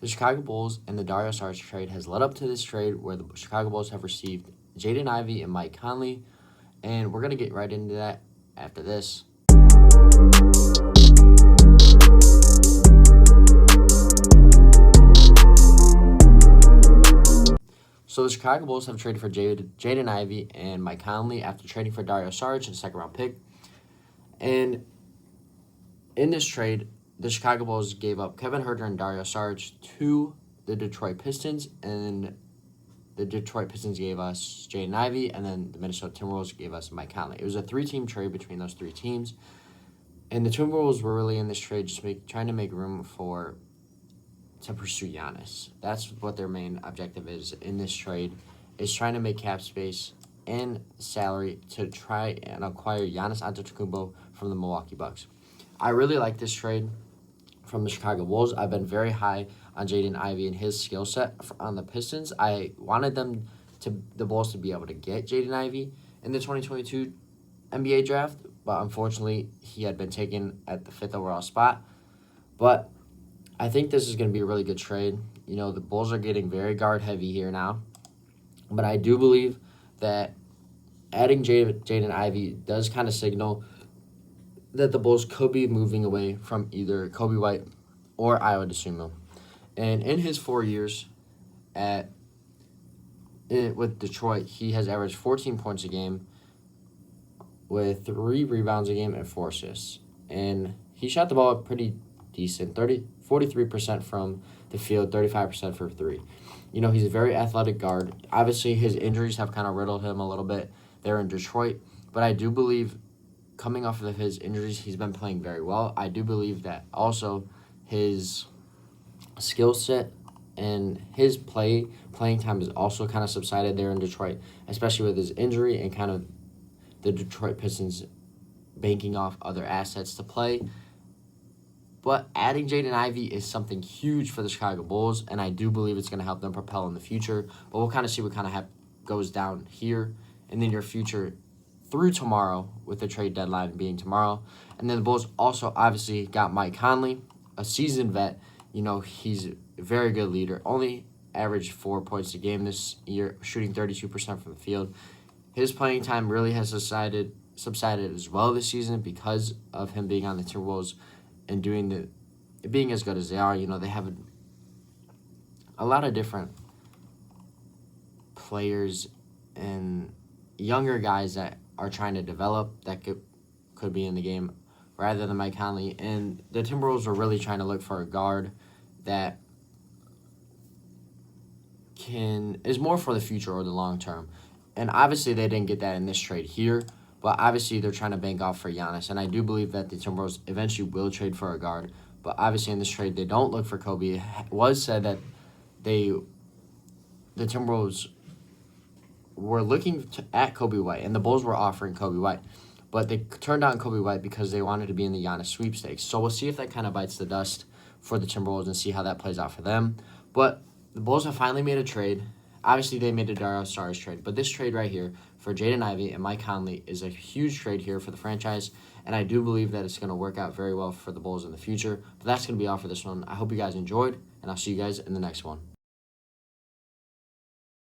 The Chicago Bulls and the Dario Saric trade has led up to this trade where the Chicago Bulls have received Jaden Ivey and Mike Conley, and we're going to get right into that after this. So the Chicago Bulls have traded for Jaden Ivey and Mike Conley after trading for Dario Saric and a second-round pick. And in this trade, the Chicago Bulls gave up Kevin Huerter and Dario Saric to the Detroit Pistons, and the Detroit Pistons gave us Jaden Ivey, and then the Minnesota Timberwolves gave us Mike Conley. It was a three-team trade between those three teams, and the Timberwolves were really in this trade just trying to make room to pursue Giannis. That's what their main objective is in this trade, is trying to make cap space and salary to try and acquire Giannis Antetokounmpo from the Milwaukee Bucks. I really like this trade from the Chicago Bulls. I've been very high on Jaden Ivey and his skill set on the Pistons. I wanted the Bulls to be able to get Jaden Ivey in the 2022 NBA draft, but unfortunately he had been taken at the 5th overall spot. But I think this is going to be a really good trade. You know, the Bulls are getting very guard heavy here now, but I do believe that adding Jaden Ivey does kind of signal that the Bulls could be moving away from either Kobe White or Ayo Dosunmu. And in his 4 years with Detroit, he has averaged 14 points a game with 3 rebounds a game and 4 assists. And he shot the ball pretty decent, 43% from the field, 35% for 3. You know, he's a very athletic guard. Obviously, his injuries have kind of riddled him a little bit there in Detroit, but I do believe coming off of his injuries, he's been playing very well. I do believe that also his skill set and his playing time has also kind of subsided there in Detroit, especially with his injury and kind of the Detroit Pistons banking off other assets to play. But adding Jaden Ivey is something huge for the Chicago Bulls, and I do believe it's going to help them propel in the future. But we'll kind of see what kind of goes down here in the near future through tomorrow, with the trade deadline being tomorrow. And then the Bulls also obviously got Mike Conley, a seasoned vet. You know, he's a very good leader. Only averaged 4 points a game this year, shooting 32% from the field. His playing time really has subsided as well this season because of him being on the Timberwolves and being as good as they are. You know, they have a lot of different players and younger guys that are trying to develop that could be in the game rather than Mike Conley. And the Timberwolves are really trying to look for a guard that is more for the future or the long term. And obviously they didn't get that in this trade here, but obviously they're trying to bank off for Giannis. And I do believe that the Timberwolves eventually will trade for a guard. But obviously in this trade they don't look for Kobe. It was said that the Timberwolves were looking at Kobe White, and the Bulls were offering Kobe White. But they turned down Kobe White because they wanted to be in the Giannis sweepstakes. So we'll see if that kind of bites the dust for the Timberwolves and see how that plays out for them. But the Bulls have finally made a trade. Obviously, they made a Dario Saric trade. But this trade right here for Jaden Ivey and Mike Conley is a huge trade here for the franchise. And I do believe that it's going to work out very well for the Bulls in the future. But that's going to be all for this one. I hope you guys enjoyed, and I'll see you guys in the next one.